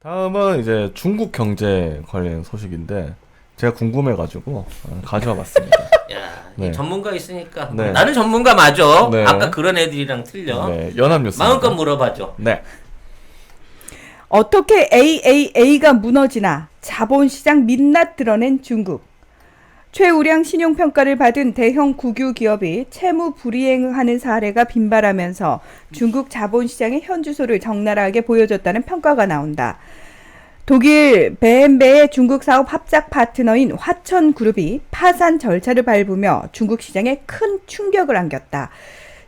다음은 이제 중국 경제 관련 소식인데 제가 궁금해가지고 가져와 봤습니다. 야, 네. 전문가 있으니까 네. 나는 전문가 맞아. 네. 아까 그런 애들이랑 틀려. 네, 연합뉴스. 마음껏 물어봐줘. 네. 어떻게 AAA가 무너지나 자본시장 민낯 드러낸 중국. 최우량 신용평가를 받은 대형 국유 기업이 채무 불이행하는 사례가 빈발하면서 중국 자본시장의 현주소를 적나라하게 보여줬다는 평가가 나온다. 독일 베엠베의 중국 사업 합작 파트너인 화천그룹이 파산 절차를 밟으며 중국 시장에 큰 충격을 안겼다.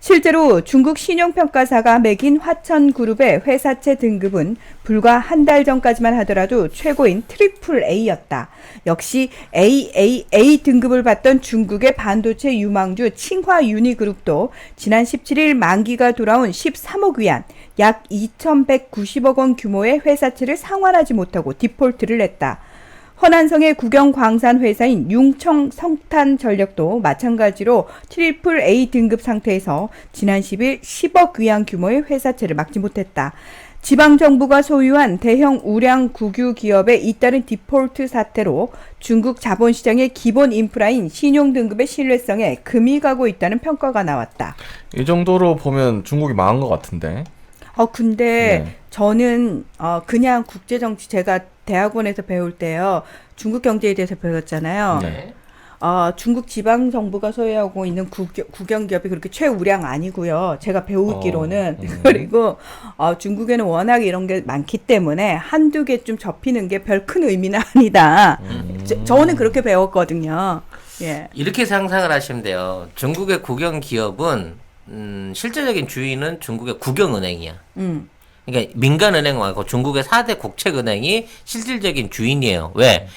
실제로 중국 신용평가사가 매긴 화천그룹의 회사채 등급은 불과 한 달 전까지만 하더라도 최고인 트리플 A였다. 역시 AAA 등급을 받던 중국의 반도체 유망주 칭화유니그룹도 지난 17일 만기가 돌아온 13억 위안, 약 2,190억 원 규모의 회사채를 상환하지 못하고 디폴트를 했다. 허난성의 국영 광산 회사인 융청 성탄전력도 마찬가지로 트리플 A 등급 상태에서 지난 10일 10억 위안 규모의 회사채를 막지 못했다. 지방정부가 소유한 대형 우량 국유 기업의 잇따른 디폴트 사태로 중국 자본시장의 기본 인프라인 신용등급의 신뢰성에 금이 가고 있다는 평가가 나왔다. 이 정도로 보면 중국이 망한 것 같은데. 근데 네. 저는 그냥 국제정치 제가 대학원에서 배울 때요. 중국 경제에 대해서 배웠잖아요. 네. 중국 지방 정부가 소유하고 있는 국영 기업이 그렇게 최우량 아니고요. 제가 배우기로는 그리고 중국에는 워낙 이런 게 많기 때문에 한두 개 좀 접히는 게 별 큰 의미는 아니다. 저는 그렇게 배웠거든요. 예. 이렇게 상상을 하시면 돼요. 중국의 국영 기업은 실제적인 주인은 중국의 국영은행이야. 그러니까 민간은행 말고 중국의 4대 국책은행이 실질적인 주인이에요. 왜?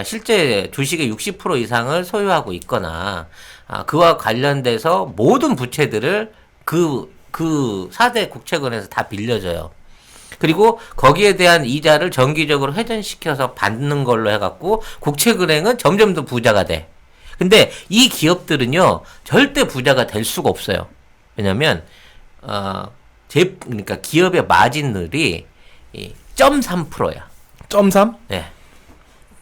실제 주식의 60% 이상을 소유하고 있거나 그와 관련돼서 모든 부채들을 그 4대 국책은행에서 다 빌려줘요. 그리고 거기에 대한 이자를 정기적으로 회전시켜서 받는 걸로 해갖고 국책은행은 점점 더 부자가 돼. 근데 이 기업들은요 절대 부자가 될 수가 없어요. 왜냐면 그러니까 기업의 마진율이 0.3%야. 0.3? 네.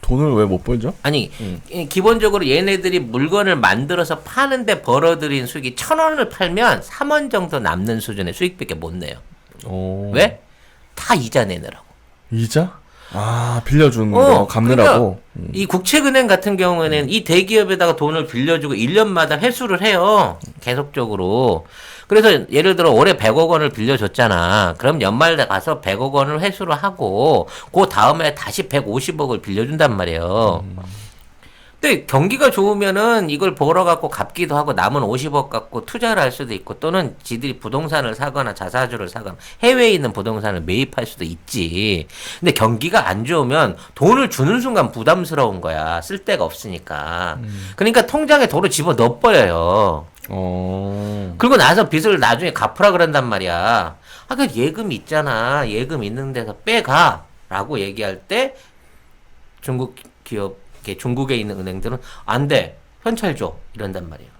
돈을 왜 못 벌죠? 아니 기본적으로 얘네들이 물건을 만들어서 파는데 벌어들인 수익이 1,000원을 팔면 3원 정도 남는 수준의 수익밖에 못 내요. 오. 왜? 다 이자 내느라고. 이자? 빌려준 거 갚느라고. 그러니까 이 국책은행 같은 경우에는 이 대기업에다가 돈을 빌려주고 1년마다 회수를 해요. 계속적으로. 그래서 예를 들어 올해 100억 원을 빌려줬잖아. 그럼 연말에 가서 100억 원을 회수를 하고 그 다음에 다시 150억을 빌려준단 말이에요. 근데 경기가 좋으면은 이걸 벌어갖고 갚기도 하고 남은 50억 갖고 투자를 할 수도 있고 또는 지들이 부동산을 사거나 자사주를 사거나 해외에 있는 부동산을 매입할 수도 있지. 근데 경기가 안 좋으면 돈을 주는 순간 부담스러운 거야. 쓸 데가 없으니까. 그러니까 통장에 돈을 집어 넣어버려요. 그리고 나서 빚을 나중에 갚으라 그런단 말이야. 그 예금 있잖아. 예금 있는 데서 빼가. 라고 얘기할 때 중국 기업 중국에 있는 은행들은 안 돼. 현찰 줘. 이런단 말이에요.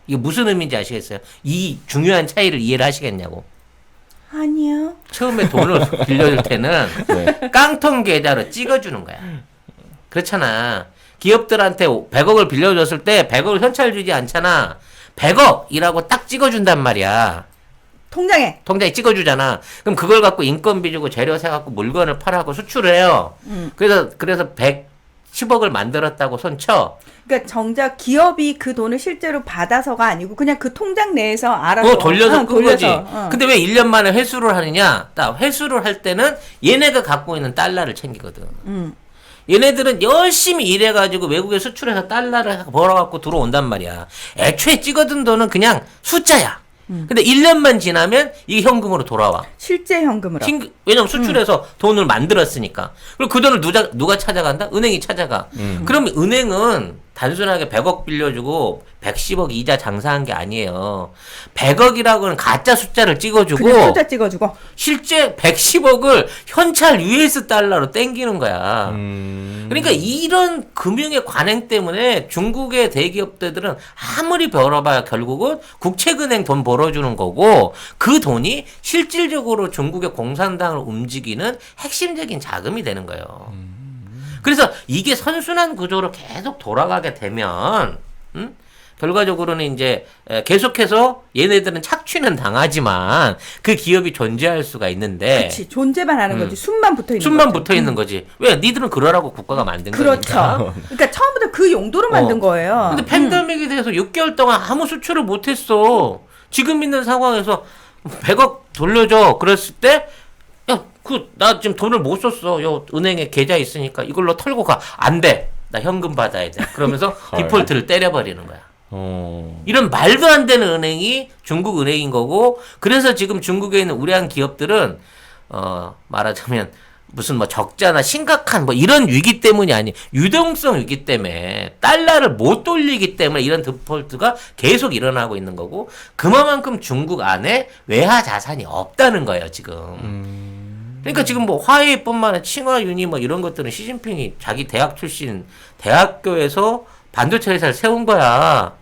이게 무슨 의미인지 아시겠어요? 이 중요한 차이를 이해를 하시겠냐고. 아니요. 처음에 돈을 빌려줄 때는 네. 깡통 계좌로 찍어주는 거야. 그렇잖아. 기업들한테 100억을 빌려줬을 때 100억을 현찰 주지 않잖아. 100억이라고 딱 찍어준단 말이야. 통장에 찍어주잖아. 그럼 그걸 갖고 인건비 주고 재료 사갖고 물건을 팔아갖고 수출을 해요. 그래서 110억을 만들었다고 손쳐. 그러니까 정작 기업이 그 돈을 실제로 받아서가 아니고 그냥 그 통장 내에서 알아서 돌려서 끈 거지. 돌려서. 근데 왜 1년 만에 회수를 하느냐? 딱 회수를 할 때는 얘네가 갖고 있는 달러를 챙기거든. 얘네들은 열심히 일해가지고 외국에 수출해서 달러를 벌어갖고 들어온단 말이야. 애초에 찍어둔 돈은 그냥 숫자야. 근데 1년만 지나면 이게 현금으로 돌아와. 실제 현금으로. 왜냐면 수출해서 돈을 만들었으니까. 그리고 그 돈을 누가 찾아간다? 은행이 찾아가. 그러면 은행은 단순하게 100억 빌려주고 110억 이자 장사한 게 아니에요. 100억이라고는 가짜 숫자를 찍어주고 그냥 숫자 찍어주고. 실제 110억을 현찰 US 달러로 땡기는 거야. 그러니까 이런 금융의 관행 때문에 중국의 대기업들은 아무리 벌어봐야 결국은 국책은행 돈 벌어주는 거고 그 돈이 실질적으로 중국의 공산당을 움직이는 핵심적인 자금이 되는 거예요. 그래서 이게 선순환 구조로 계속 돌아가게 되면 결과적으로는 이제 계속해서 얘네들은 착취는 당하지만 그 기업이 존재할 수가 있는데 그렇지. 존재만 하는 거지. 숨만 붙어 있는 숨만 거죠. 붙어 있는 거지. 왜? 니들은 그러라고 국가가 만든 그렇죠. 거니까. 그러니까 처음부터 그 용도로 만든 거예요. 근데 팬데믹에 대해서 6개월 동안 아무 수출을 못했어. 지금 있는 상황에서 100억 돌려줘. 그랬을 때 야, 나 지금 돈을 못 썼어. 요 은행에 계좌 있으니까 이걸로 털고 가. 안 돼. 나 현금 받아야 돼. 그러면서 디폴트를 때려버리는 거야. 이런 말도 안 되는 은행이 중국 은행인 거고, 그래서 지금 중국에 있는 우량 기업들은 말하자면 무슨 뭐 적자나 심각한 뭐 이런 위기 때문이 아니, 유동성 위기 때문에 달러를 못 돌리기 때문에 이런 디폴트가 계속 일어나고 있는 거고, 그만큼 중국 안에 외화 자산이 없다는 거예요 지금. 그러니까 지금 뭐 화웨이뿐만 아니라 칭화윤이 뭐 이런 것들은 시진핑이 자기 대학 출신 대학교에서 반도체 회사를 세운 거야.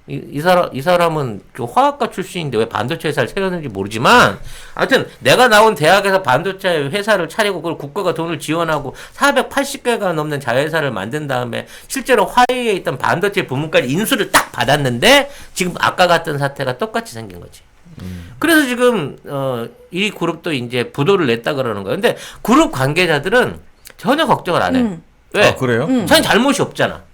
이 사람은 그 화학과 출신인데 왜 반도체 회사를 세웠는지 모르지만, 하여튼 내가 나온 대학에서 반도체 회사를 차리고 그걸 국가가 돈을 지원하고 480개가 넘는 자회사를 만든 다음에 실제로 화웨이에 있던 반도체 부문까지 인수를 딱 받았는데 지금 아까 같은 사태가 똑같이 생긴 거지. 그래서 지금 이 그룹도 이제 부도를 냈다 그러는 거예요. 근데 그룹 관계자들은 전혀 걱정을 안 해. 왜? 아, 그래요? 자기 잘못이 없잖아.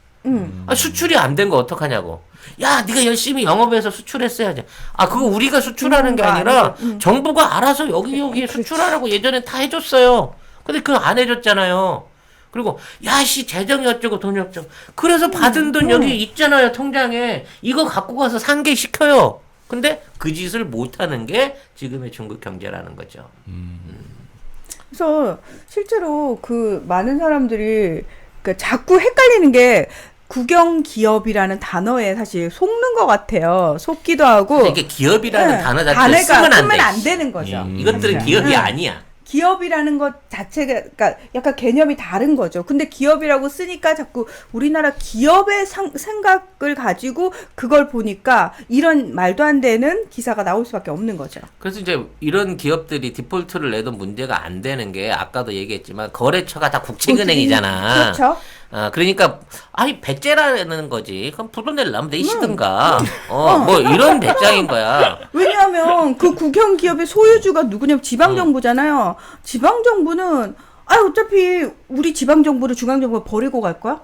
수출이 안 된 거 어떡하냐고. 야, 네가 열심히 영업해서 수출했어야지. 그거 우리가 수출하는 게 아니라 정부가 알아서 여기에 수출하라고 예전에 다 해줬어요. 근데 그거 안 해줬잖아요. 그리고 야씨 재정이 어쩌고 돈이 어쩌고. 그래서 받은 돈 여기 있잖아요 통장에. 이거 갖고 가서 상계시켜요. 근데 그 짓을 못하는 게 지금의 중국 경제라는 거죠. 그래서 실제로 그 많은 사람들이 그러니까 자꾸 헷갈리는 게 국영 기업이라는 단어에 사실 속는 것 같아요. 속기도 하고. 이게 기업이라는 네, 단어 자체를 쓰면 안 되는 거죠. 이것들은 기업이 아니야. 기업이라는 것 자체가 그러니까 약간 개념이 다른 거죠. 근데 기업이라고 쓰니까 자꾸 우리나라 기업의 생각을 가지고 그걸 보니까 이런 말도 안 되는 기사가 나올 수밖에 없는 거죠. 그래서 이제 이런 기업들이 디폴트를 내도 문제가 안 되는 게 아까도 얘기했지만 거래처가 다 국책은행이잖아. 그렇죠. 그러니까 배째라는 거지. 그럼 부도 내려면 내시든가. 뭐 이런 배짱인 거야. 왜냐하면 그 국영 기업의 소유주가 누구냐면 지방정부잖아요. 지방정부는 어차피 우리 지방정부를 중앙정부가 버리고 갈 거야?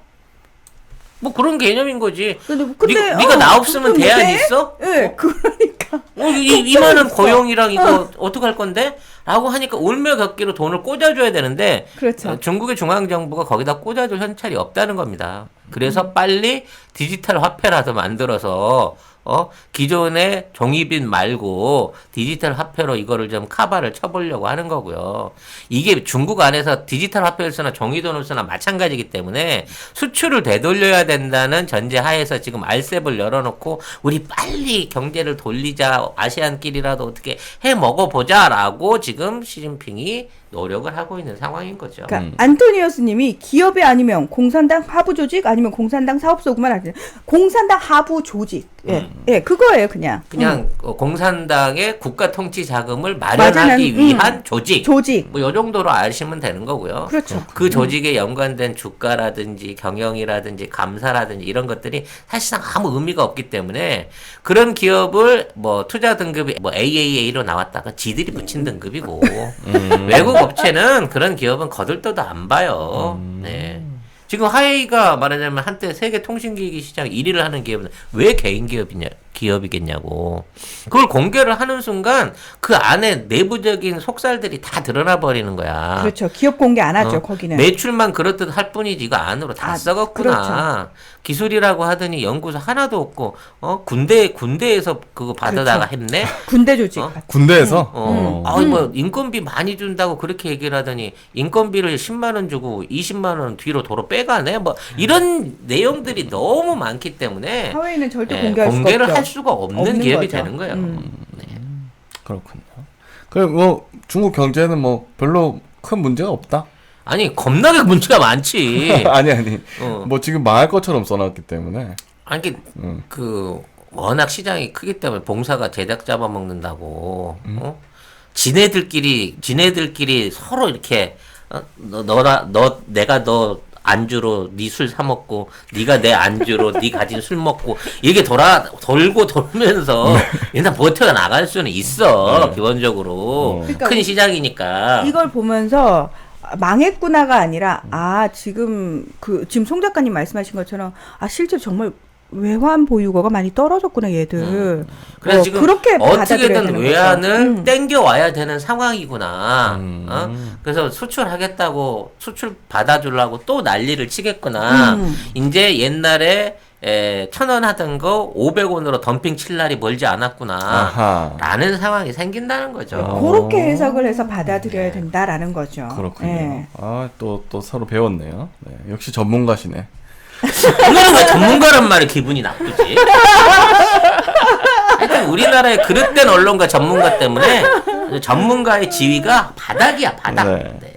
뭐 그런 개념인 거지. 근데 네가 나 없으면 대안이 있어? 네, 그러니까. 이만한 고용이랑 이거 어떡할 건데? 라고 하니까 울며갖기로 돈을 꽂아줘야 되는데, 그렇죠. 중국의 중앙정부가 거기다 꽂아줄 현찰이 없다는 겁니다. 그래서 빨리 디지털 화폐라도 만들어서 기존의 종이빚 말고 디지털 화폐로 이거를 좀 카바를 쳐보려고 하는 거고요. 이게 중국 안에서 디지털 화폐를 쓰나 종이돈을 쓰나 마찬가지이기 때문에 수출을 되돌려야 된다는 전제 하에서 지금 알셉을 열어놓고 우리 빨리 경제를 돌리자, 아시안끼리라도 어떻게 해 먹어보자라고 지금 시진핑이 노력을 하고 있는 상황인 거죠. 그러니까 안토니우스님이 기업이 아니면 공산당 하부 조직 아니면 공산당 사업소구만 하지. 공산당 하부 조직. 예, 그거예요 그냥. 공산당의 국가 통치 자금을 마련하기 위한 조직. 뭐 요 정도로 아시면 되는 거고요. 그렇죠. 그 조직에 연관된 주가라든지 경영이라든지 감사라든지 이런 것들이 사실상 아무 의미가 없기 때문에 그런 기업을 뭐 투자 등급이 뭐 AAA로 나왔다가 지들이 붙인 등급이고 외국 업체는 그런 기업은 거들떠도 안 봐요. 네. 지금 화웨이가 말하자면 한때 세계 통신기기 시장 1위를 하는 기업은 왜 개인 기업이냐? 기업이겠냐고. 그걸 공개를 하는 순간 그 안에 내부적인 속살들이 다 드러나 버리는 거야. 그렇죠. 기업 공개 안 하죠, 거기는. 매출만 그렇듯 할 뿐이지 이거 안으로 다 썩었구나. 그렇죠. 기술이라고 하더니 연구소 하나도 없고 군대에서 그거 받아다가 그렇죠. 했네. 군대 조직. 군대에서 뭐 인건비 많이 준다고 그렇게 얘기를 하더니 인건비를 10만 원 주고 20만 원 뒤로 도로 빼가네. 뭐 이런 내용들이 너무 많기 때문에 사회에는 절대 예, 공개할 수가 공개를 없죠. 할 수가 없는 기업이 거죠. 되는 거예요. 네. 그렇군요. 그래 뭐 중국 경제는 뭐 별로 큰 문제가 없다. 아니 겁나게 문제가 많지. 아니 어. 뭐 지금 망할 것처럼 써놨기 때문에. 아니 그 워낙 시장이 크기 때문에 봉사가 제작 잡아먹는다고. 지네들끼리 서로 이렇게 내가 너 안주로 네 술 사 먹고 네가 내 안주로 네 가진 술 먹고 이게 돌고 돌면서 일단 버텨 나갈 수는 있어. 기본적으로 그러니까 큰 시장이니까. 이걸 보면서 망했구나가 아니라 지금 송 작가님 말씀하신 것처럼 실제 정말 외환 보유고가 많이 떨어졌구나 얘들. 그래서 지금 그렇게 받아들여야 어떻게든 되는 외환을 거죠. 땡겨 와야 되는 상황이구나. 그래서 수출하겠다고 수출 받아주려고 또 난리를 치겠구나. 이제 옛날에 1,000원 하던 거 500원으로 덤핑 칠 날이 멀지 않았구나. 아하. 라는 상황이 생긴다는 거죠. 그렇게 해석을 해서 받아들여야 된다라는 거죠. 그렇군요. 예. 또 서로 배웠네요. 네, 역시 전문가시네. 오늘은 왜 전문가란 말에 기분이 나쁘지? 하여튼 우리나라의 그릇된 언론과 전문가 때문에 전문가의 지위가 바닥이야, 바닥. 네. 네.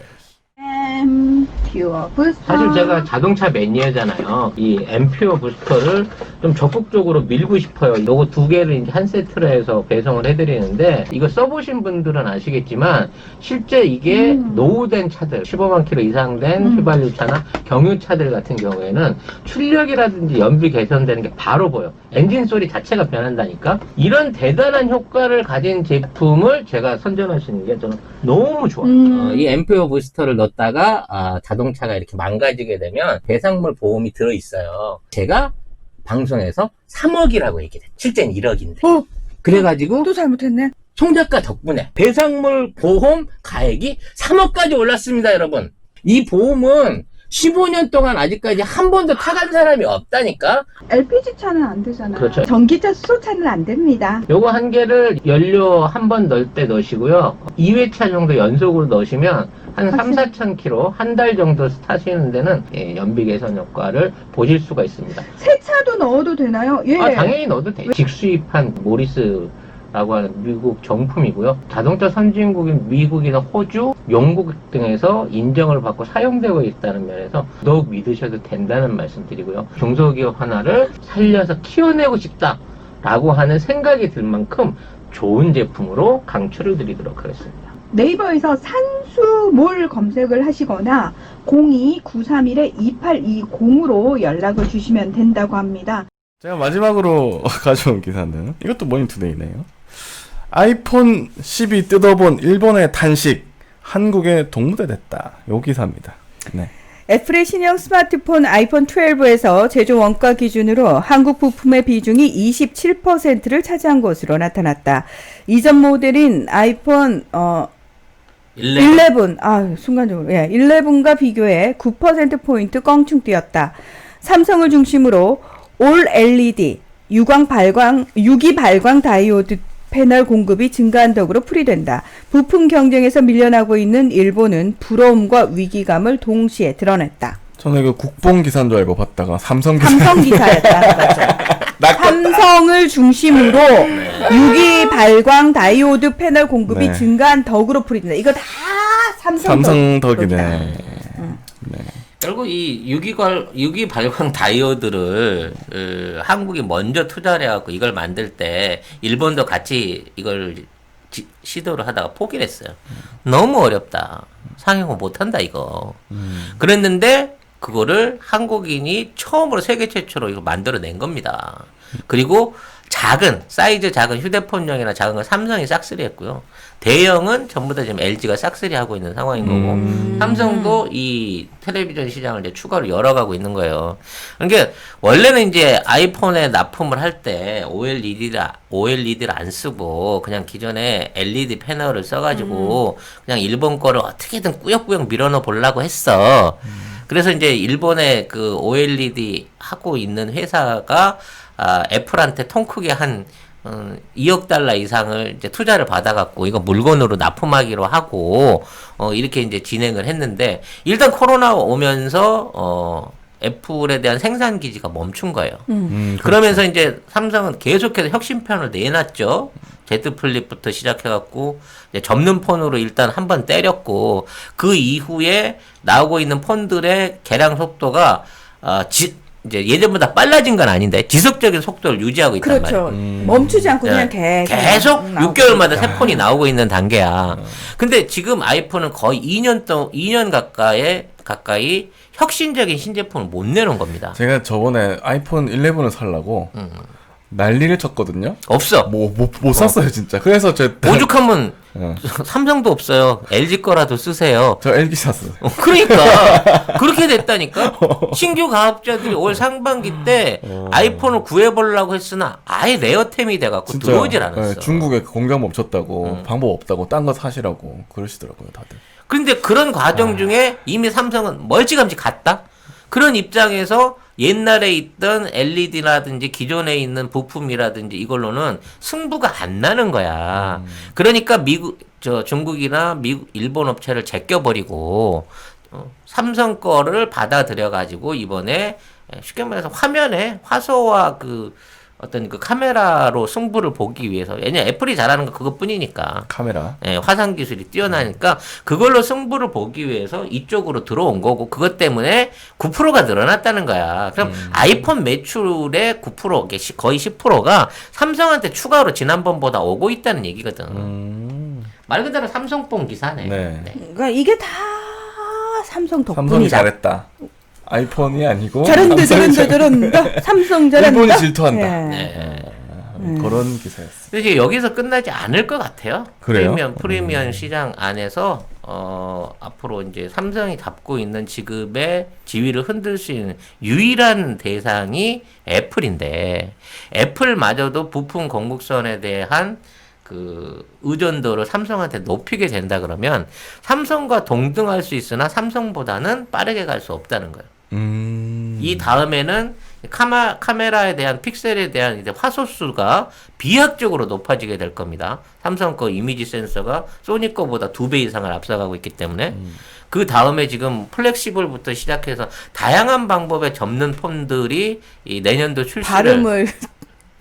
퓨어 부스터. 사실 제가 자동차 매니아잖아요. 이 앰퓨어 부스터를 좀 적극적으로 밀고 싶어요. 요거 두 개를 이제 한 세트로 해서 배송을 해드리는데, 이거 써보신 분들은 아시겠지만 실제 이게 노후된 차들, 15만 킬로 이상 된 휘발유차나 경유차들 같은 경우에는 출력이라든지 연비 개선되는 게 바로 보여. 엔진 소리 자체가 변한다니까. 이런 대단한 효과를 가진 제품을 제가 선전할 수 있는 게 저는 너무 좋아요. 이 앰퓨어 부스터를 넣었다가 자동차가 이렇게 망가지게 되면 배상물 보험이 들어있어요. 제가 방송에서 3억이라고 얘기해. 실제는 1억인데. 그래가지고 또 잘못했네. 송 작가 덕분에 배상물 보험 가액이 3억까지 올랐습니다, 여러분. 이 보험은 15년 동안 아직까지 한 번도 타간 사람이 없다니까. LPG 차는 안 되잖아요. 그렇죠. 전기차, 수소차는 안 됩니다. 요거 한 개를 연료 한 번 넣을 때 넣으시고요. 2회차 정도 연속으로 넣으시면 한 3, 4천 킬로 한 달 정도 타시는 데는 연비 개선 효과를 보실 수가 있습니다. 새 차도 넣어도 되나요? 예. 당연히 넣어도 돼. 직수입한 모리스라고 하는 미국 정품이고요. 자동차 선진국인 미국이나 호주, 영국 등에서 인정을 받고 사용되고 있다는 면에서 더욱 믿으셔도 된다는 말씀드리고요. 중소기업 하나를 살려서 키워내고 싶다라고 하는 생각이 들 만큼 좋은 제품으로 강추를 드리도록 하겠습니다. 네이버에서 산수몰 검색을 하시거나 02-931-2820으로 연락을 주시면 된다고 합니다. 제가 마지막으로 가져온 기사는 이것도 모닝투데이네요. 아이폰 12 뜯어본 일본의 탄식, 한국에 동무대 됐다. 요 기사입니다. 네. 애플의 신형 스마트폰 아이폰 12에서 제조 원가 기준으로 한국 부품의 비중이 27%를 차지한 것으로 나타났다. 이전 모델인 아이폰 11, 순간적으로 11과 비교해 9%포인트 껑충 뛰었다. 삼성을 중심으로 올 LED, 유기 발광 다이오드 패널 공급이 증가한 덕으로 풀이된다. 부품 경쟁에서 밀려나고 있는 일본은 부러움과 위기감을 동시에 드러냈다. 저는 이거 국뽕 기사인 줄 알고 봤다가 삼성 기사였다는 거죠. 삼성을 중심으로 유기 발광 다이오드 패널 공급이 네. 증가한 덕으로 풀이된다. 이거 다 삼성 덕이네. 네. 결국 이 유기 발광 다이오드를 한국이 먼저 투자를 해갖고 이걸 만들 때 일본도 같이 이걸 시도를 하다가 포기를 했어요. 너무 어렵다. 상용화 못한다 이거. 그랬는데 그거를 한국인이 처음으로 세계 최초로 이거 만들어낸 겁니다. 그리고 사이즈 작은 휴대폰용이나 작은 건 삼성이 싹쓸이 했고요. 대형은 전부 다 지금 LG가 싹쓸이 하고 있는 상황인 거고, 삼성도 이 텔레비전 시장을 이제 추가로 열어가고 있는 거예요. 그러니까 원래는 이제 아이폰에 납품을 할 때 OLED를 안 쓰고 그냥 기존에 LED 패널을 써가지고 그냥 일본 거를 어떻게든 꾸역꾸역 밀어넣어 보려고 했어. 그래서 이제 일본의 그 OLED 하고 있는 회사가 애플한테 통 크게 한 2억 달러 이상을 이제 투자를 받아갖고 이거 물건으로 납품하기로 하고 이렇게 이제 진행을 했는데 일단 코로나 오면서 애플에 대한 생산 기지가 멈춘 거예요. 그러면서 이제 삼성은 계속해서 혁신편을 내놨죠. Z 플립부터 시작해갖고 이제 접는 폰으로 일단 한번 때렸고 그 이후에 나오고 있는 폰들의 개량 속도가 이제 예전보다 빨라진 건 아닌데 지속적인 속도를 유지하고 있단 그렇죠. 말이에요. 멈추지 않고 그냥 계속 나오고 6개월마다 새 폰이 나오고 있는 단계야. 근데 지금 아이폰은 거의 2년 가까이 혁신적인 신제품을 못 내놓은 겁니다. 제가 저번에 아이폰 11을 살라고 난리를 쳤거든요. 없어. 못 샀어요 진짜. 그래서 오죽하면 삼성도 없어요. LG 거라도 쓰세요. 저 LG 샀어요. 그러니까 그렇게 됐다니까. 신규 가업자들이 올 상반기 때 아이폰을 구해보려고 했으나 아예 레어템이 돼갖고 진짜 들어오질 않았어. 네, 중국에 공장 멈췄다고 방법 없다고 딴 거 사시라고 그러시더라고요 다들. 그런데 그런 과정 중에 이미 삼성은 멀찌감치 갔다. 그런 입장에서 옛날에 있던 LED라든지 기존에 있는 부품이라든지 이걸로는 승부가 안 나는 거야. 그러니까 중국이나 일본 업체를 제껴버리고 삼성 거를 받아들여 가지고 이번에 쉽게 말해서 화면에 화소와 어떤 그 카메라로 승부를 보기 위해서 왜냐 애플이 잘하는 거 그것뿐이니까 카메라. 화상 기술이 뛰어나니까 그걸로 승부를 보기 위해서 이쪽으로 들어온 거고 그것 때문에 9%가 늘어났다는 거야. 그럼 아이폰 매출의 9% 거의 10%가 삼성한테 추가로 지난번보다 오고 있다는 얘기거든. 말 그대로 삼성뽕 기사네. 네. 그러니까 이게 다 삼성 삼성이 덕분이다. 잘했다. 아이폰이 아니고 저런다. 삼성 저런다. 일본이 질투한다. 예. 그런 기사였어요. 근데 여기서 끝나지 않을 것 같아요. 그래요? 프리미엄 시장 안에서 앞으로 이제 삼성이 잡고 있는 지급의 지위를 흔들 수 있는 유일한 대상이 애플인데 애플마저도 부품 공급선에 대한 그 의존도를 삼성한테 높이게 된다 그러면 삼성과 동등할 수 있으나 삼성보다는 빠르게 갈 수 없다는 거예요. 이 다음에는 카메라에 대한 픽셀에 대한 이제 화소수가 비약적으로 높아지게 될 겁니다. 삼성 거 이미지 센서가 소니 거보다 2배 이상을 앞서가고 있기 때문에 그 다음에 지금 플렉시블부터 시작해서 다양한 방법의 접는 폰들이 이 내년도 출시를 발음을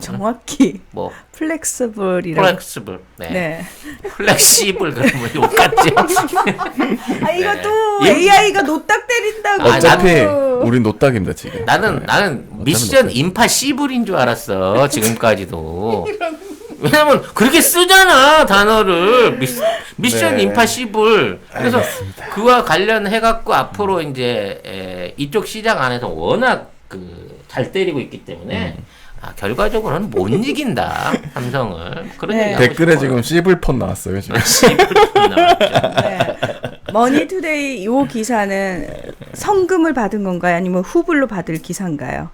정확히 뭐 플렉서블이라고. 플렉시블 네. 플렉시블 그러면 욕같지. 아 이것도 예? AI가 노딱 때린다고. 어차피 우린 노딱입니다 지금. 나는 미션 임파시블인 줄 알았어 지금까지도. 왜냐면 그렇게 쓰잖아 단어를 미션 네. 임파시블. 그래서 알겠습니다. 그와 관련해 갖고 앞으로 이제 이쪽 시장 안에서 워낙 잘 때리고 있기 때문에 결과적으로는 못 이긴다 삼성을. 그런 네. 얘기 댓글에 지금 씨불폰 나왔어요 지금. 네. 머니투데이 요 기사는 성금을 받은 건가요? 아니면 후불로 받을 기사인가요?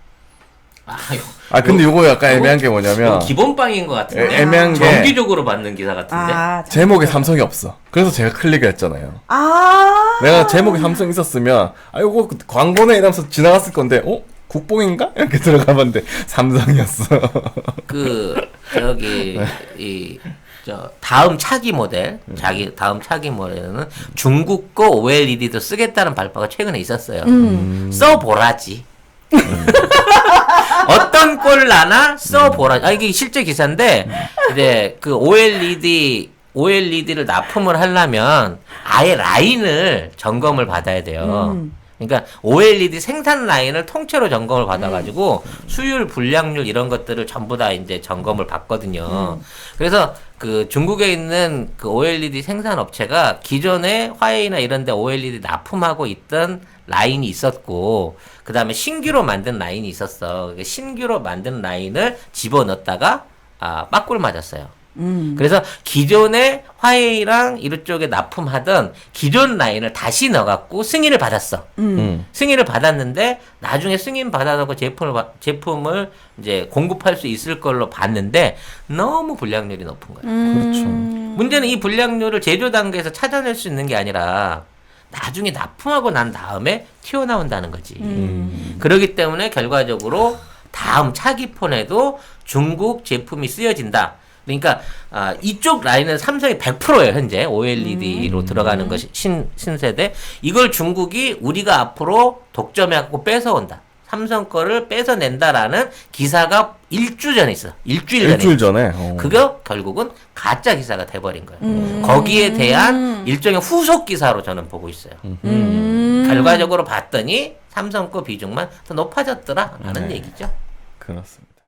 아 근데 요거 약간 애매한 게 뭐냐면 기본빵인 것 같은데. 애매한 게 정기적으로 받는 기사 같은데. 제목에 삼성이 없어. 그래서 제가 클릭을 했잖아요. 아. 내가 제목에 삼성 있었으면 아 요거 광고네 이러면서 지나갔을 건데 국뽕인가? 이렇게 들어가봤는데 삼성이었어. 다음 차기 모델, 다음 차기 모델은 중국 거 OLED도 쓰겠다는 발표가 최근에 있었어요. 써보라지. 어떤 꼴 나나 써보라지. 이게 실제 기사인데 이제 그 OLED를 납품을 하려면 아예 라인을 점검을 받아야 돼요. 그러니까 OLED 생산 라인을 통째로 점검을 받아가지고 수율, 불량률 이런 것들을 전부 다 이제 점검을 받거든요. 그래서 그 중국에 있는 그 OLED 생산 업체가 기존에 화웨이나 이런데 OLED 납품하고 있던 라인이 있었고, 그 다음에 신규로 만든 라인이 있었어. 신규로 만든 라인을 집어넣었다가 빠꿀 맞았어요. 그래서 기존에 화웨이랑 이쪽에 납품하던 기존 라인을 다시 넣어갖고 승인을 받았어. 승인을 받았는데 나중에 승인 받아갖고 제품을 이제 공급할 수 있을 걸로 봤는데 너무 불량률이 높은 거야. 그렇죠. 문제는 이 불량률을 제조 단계에서 찾아낼 수 있는 게 아니라 나중에 납품하고 난 다음에 튀어나온다는 거지. 그렇기 때문에 결과적으로 다음 차기 폰에도 중국 제품이 쓰여진다. 그러니까 이쪽 라인은 삼성이 100%예요. 현재 OLED로 들어가는 것이 신세대. 이걸 중국이 우리가 앞으로 독점해갖고 뺏어온다. 삼성 거를 뺏어낸다라는 기사가 일주일 전에 있어. 일주일 전에. 그거 결국은 가짜 기사가 돼버린 거예요. 거기에 대한 일종의 후속 기사로 저는 보고 있어요. 결과적으로 봤더니 삼성 거 비중만 더 높아졌더라라는 얘기죠. 그렇습니다.